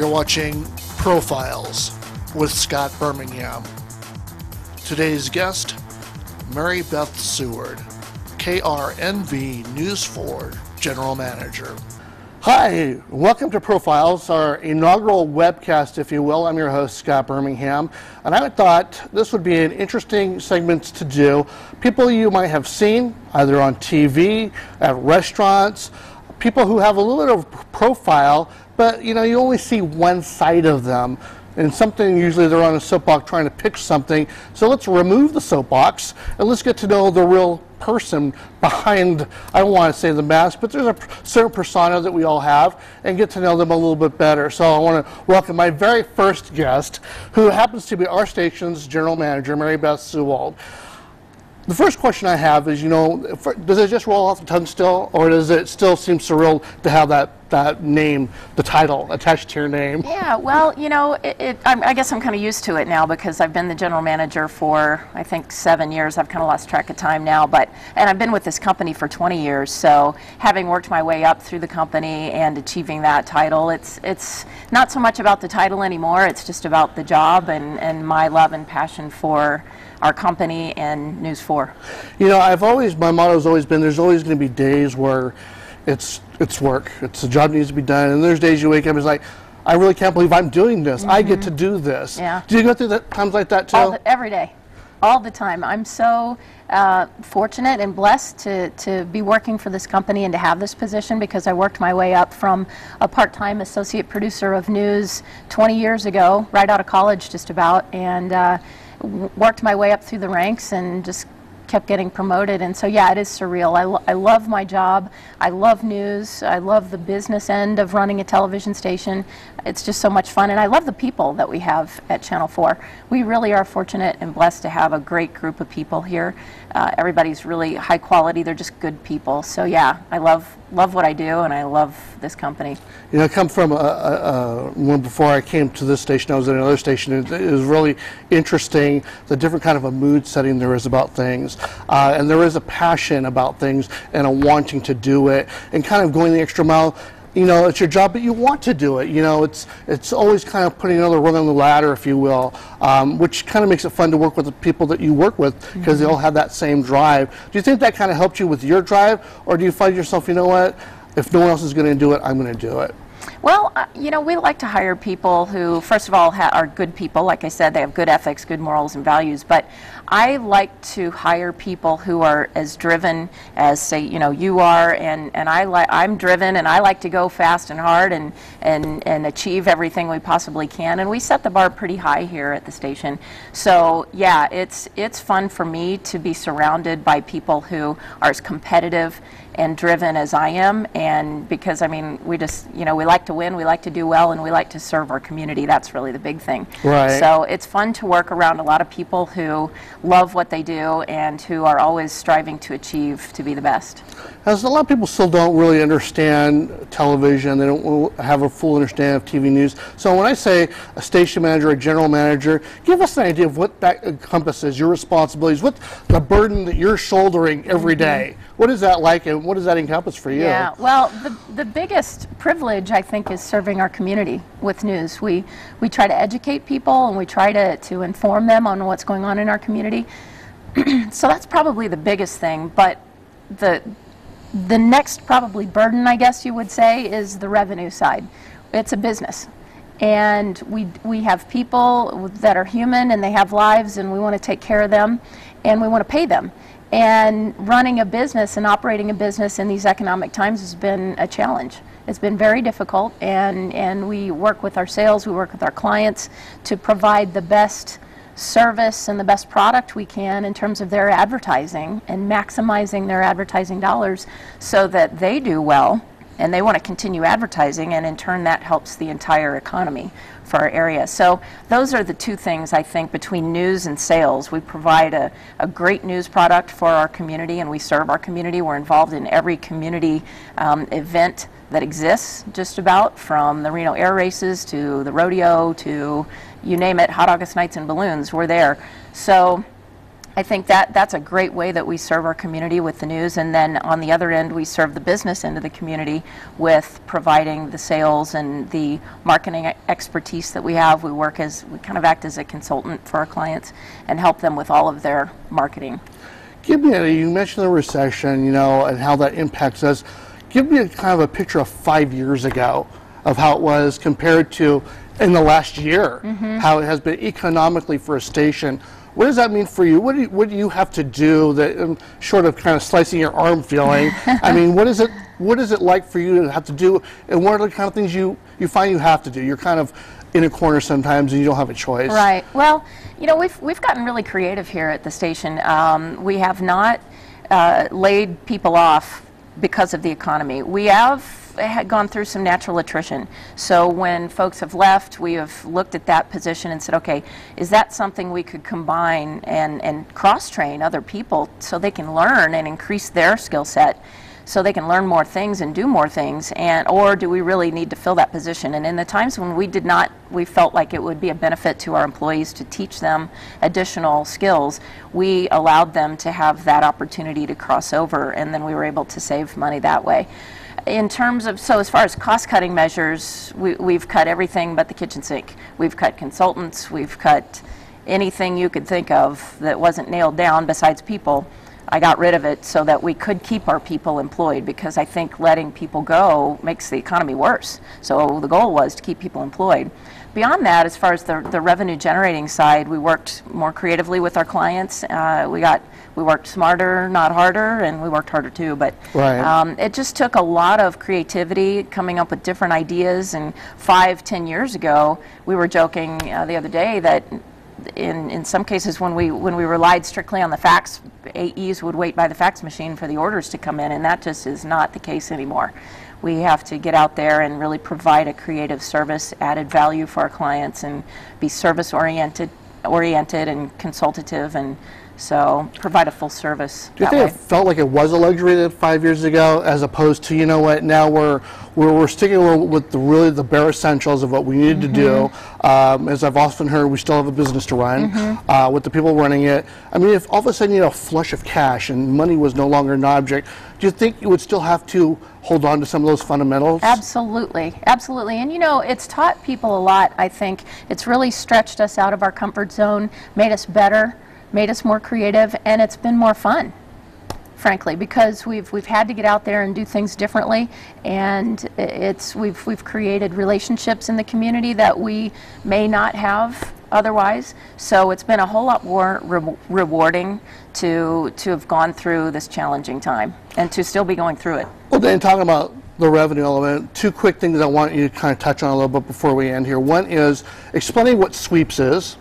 You're watching Profiles with Scott Birmingham. Today's guest, Mary Beth Seward, KRNV News 4 General Manager. Hi, welcome to Profiles, our inaugural webcast, if you will. I'm your host, Scott Birmingham, and I thought this would be an interesting segment to do. People you might have seen either on TV, at restaurants, people who have a little bit of profile, but you only see one side of them. And something, usually they're on a soapbox trying to pitch something. So let's remove the soapbox and let's get to know the real person behind, I don't want to say the mask, but there's a certain persona that we all have, and get to know them a little bit better. So I want to welcome my very first guest, who happens to be our station's General Manager, Mary Beth Seward. The first question I have is, does it just roll off the tongue still, or does it still seem surreal to have that name, the title, attached to your name? Yeah, well, I guess I'm kind of used to it now because I've been the general manager for, I think, 7 years. I've kind of lost track of time now, and I've been with this company for 20 years, so having worked my way up through the company and achieving that title, it's not so much about the title anymore, it's just about the job and my love and passion for our company and News 4. My motto's always been, there's always going to be days where it's work, the job needs to be done, and there's days you wake up and it's like, I really can't believe I'm doing this. I get to do this. Yeah. Do you go through times like that too? Every day, all the time. I'm so fortunate and blessed to be working for this company and to have this position, because I worked my way up from a part-time associate producer of news 20 years ago, right out of college just about, and worked my way up through the ranks and just kept getting promoted. And so yeah, it is surreal. I love my job. I love news. I love the business end of running a television station. It's just so much fun, and I love the people that we have at Channel 4. We really are fortunate and blessed to have a great group of people here. Everybody's really high quality. They're just good people. So yeah, I love what I do, and I love this company. I come from when before I came to this station, I was at another station. It was really interesting, the different kind of a mood setting there is about things. And there is a passion about things and a wanting to do it and kind of going the extra mile. It's your job, but you want to do it. It's always kind of putting another rung on the ladder, if you will, which kind of makes it fun to work with the people that you work with, because they all have that same drive. Do you think that kind of helped you with your drive, or do you find yourself, what, if no one else is going to do it, I'm going to do it? Well, we like to hire people who, first of all, are good people. Like I said, they have good ethics, good morals and values. But I like to hire people who are as driven as, say, you are, and I'm driven, and I like to go fast and hard and achieve everything we possibly can. And we set the bar pretty high here at the station. So yeah, it's fun for me to be surrounded by people who are as competitive and driven as I am, and because we just we like to win, we like to do well, and we like to serve our community. That's really the big thing. Right. So it's fun to work around a lot of people who love what they do and who are always striving to achieve to be the best. As a lot of people still don't really understand television, they don't have a full understanding of TV news. So when I say a station manager, a general manager, give us an idea of what that encompasses, your responsibilities, what the burden that you're shouldering every day. What is that like, and what does that encompass for you? Yeah, well, the biggest privilege, I think, is serving our community with news. We try to educate people, and we try to inform them on what's going on in our community. So that's probably the biggest thing, but the next probably burden, I guess you would say, is the revenue side. It's a business, and we have people that are human, and they have lives, and we want to take care of them, and we want to pay them. And running a business and operating a business in these economic times has been a challenge. It's been very difficult, and we work with our sales, we work with our clients to provide the best service and the best product we can in terms of their advertising and maximizing their advertising dollars so that they do well and they want to continue advertising, and in turn that helps the entire economy for our area. So those are the two things, I think, between news and sales. We provide a great news product for our community, and we serve our community. We're involved in every community event that exists, just about, from the Reno air races to the rodeo to you name it, Hot August Nights and Balloons. We're there. So I think that's a great way that we serve our community with the news, and then on the other end we serve the business end of the community with providing the sales and the marketing expertise that we have. We kind of act as a consultant for our clients and help them with all of their marketing. Give me you mentioned the recession, you know, and how that impacts us. Give me a kind of a picture of 5 years ago of how it was compared to in the last year, how it has been economically for a station. What does that mean for you? What do you have to do that, short of kind of slicing your arm feeling? I mean, what is it like for you to have to do, and what are the kind of things you find you have to do? You're kind of in a corner sometimes and you don't have a choice. Right. Well, you know, we've gotten really creative here at the station. We have not laid people off because of the economy. We have had gone through some natural attrition. So when folks have left, we have looked at that position and said, okay, is that something we could combine and cross-train other people so they can learn and increase their skill set, so they can learn more things and do more things, or do we really need to fill that position? And in the times when we did not, we felt like it would be a benefit to our employees to teach them additional skills, we allowed them to have that opportunity to cross over, and then we were able to save money that way. In terms of, so as far as cost-cutting measures, we've cut everything but the kitchen sink. We've cut consultants, we've cut anything you could think of that wasn't nailed down besides people. I got rid of it so that we could keep our people employed, because I think letting people go makes the economy worse. So the goal was to keep people employed. Beyond that, as far as the revenue generating side, we worked more creatively with our clients. We worked smarter, not harder, and we worked harder too. But right. It just took a lot of creativity, coming up with different ideas. And 5-10 years ago, we were joking the other day that in some cases when we relied strictly on the fax, AEs would wait by the fax machine for the orders to come in, and that just is not the case anymore. We have to get out there and really provide a creative service, added value for our clients, and be service oriented and consultative, and so provide a full service. Do you think it felt like it was a luxury 5 years ago, as opposed to, you know what, now we're sticking with the bare essentials of what we needed to do? As I've often heard, we still have a business to run with the people running it. I mean, if all of a sudden you had a flush of cash and money was no longer an object, do you think you would still have to hold on to some of those fundamentals? Absolutely, absolutely. And you know, it's taught people a lot. I think it's really stretched us out of our comfort zone, made us better, made us more creative, and it's been more fun, frankly, because we've had to get out there and do things differently, and we've created relationships in the community that we may not have otherwise. So it's been a whole lot more rewarding to have gone through this challenging time and to still be going through it. Well, then, talking about the revenue element, two quick things I want you to kind of touch on a little bit before we end here. One is explaining what sweeps is,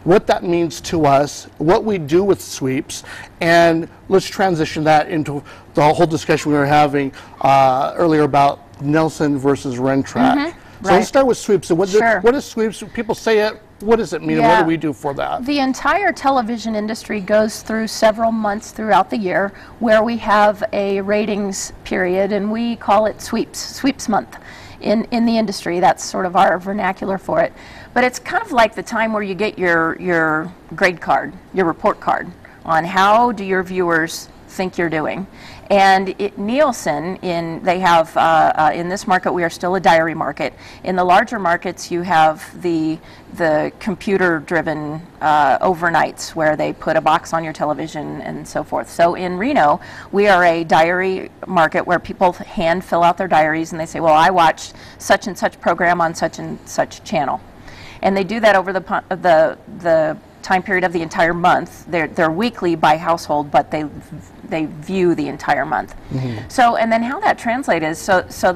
what that means to us, what we do with sweeps, and let's transition that into the whole discussion we were having earlier about Nelson versus Rentrack. So let's start with sweeps. So what is sweeps? People say it. What does it mean? Yeah. What do we do for that? The entire television industry goes through several months throughout the year where we have a ratings period, and we call it sweeps month in the industry. That's sort of our vernacular for it. But it's kind of like the time where you get your grade card, your report card on how do your viewers think you're doing. And Nielsen, in this market, we are still a diary market. In the larger markets, you have the computer-driven overnights where they put a box on your television and so forth. So in Reno, we are a diary market where people hand fill out their diaries and they say, well, I watched such and such program on such and such channel. And they do that over the time period of the entire month. They're weekly by household, but they view the entire month. So, and then how that translates is, so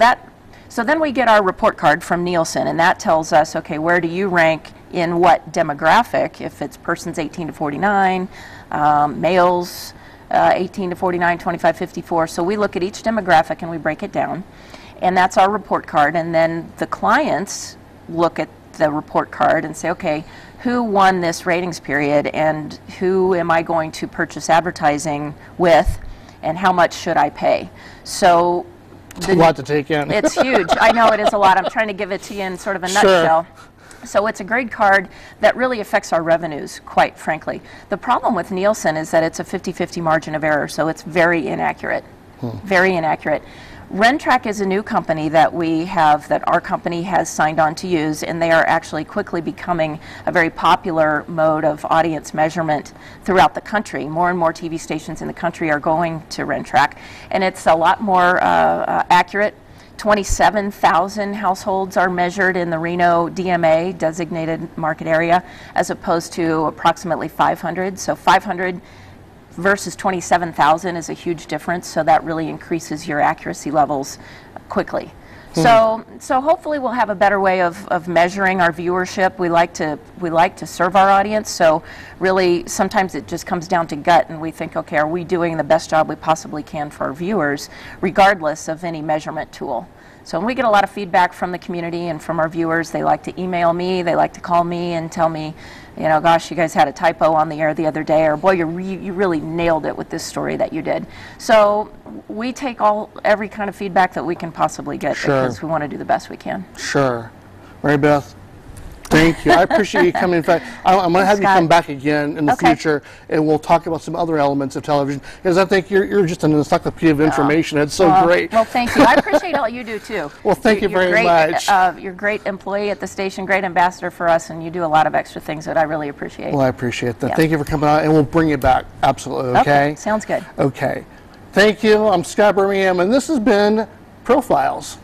then we get our report card from Nielsen, and that tells us, okay, where do you rank in what demographic? If it's persons 18 to 49, males 18 to 49, 25, 54. So we look at each demographic and we break it down, and that's our report card. And then the clients look at the report card and say, okay, who won this ratings period, and who am I going to purchase advertising with, and how much should I pay? So it's a lot to take in. It's huge. I know it is a lot. I'm trying to give it to you in sort of a nutshell. So it's a grade card that really affects our revenues, quite frankly. The problem with Nielsen is that it's a 50-50 margin of error, so it's very inaccurate. Very inaccurate. Rentrack is a new company that we have, that our company has signed on to use, and they are actually quickly becoming a very popular mode of audience measurement throughout the country. More and more TV stations in the country are going to Rentrack, and it's a lot more accurate. 27,000 households are measured in the Reno DMA, designated market area, as opposed to approximately 500. So 500 versus 27,000 is a huge difference, so that really increases your accuracy levels quickly. So hopefully we'll have a better way of measuring our viewership. We like to serve our audience, so really sometimes it just comes down to gut, and we think, okay, are we doing the best job we possibly can for our viewers, regardless of any measurement tool. So we get a lot of feedback from the community and from our viewers. They like to email me, they like to call me and tell me, you know, gosh, you guys had a typo on the air the other day, or boy, you really nailed it with this story that you did. So we take every kind of feedback that we can possibly get, because we want to do the best we can. Sure. Mary Beth, thank you. I appreciate you coming. In fact, I'm going to have you come back again in the future, and we'll talk about some other elements of television, because I think you're just an encyclopedia of information. It's so great. Well, thank you. I appreciate all you do, too. Well, thank you very much. You're a great employee at the station, great ambassador for us, and you do a lot of extra things that I really appreciate. Well, I appreciate that. Thank you for coming out, and we'll bring you back. Absolutely. Okay? Sounds good. Okay. Thank you. I'm Scott Birmingham, and this has been Profiles.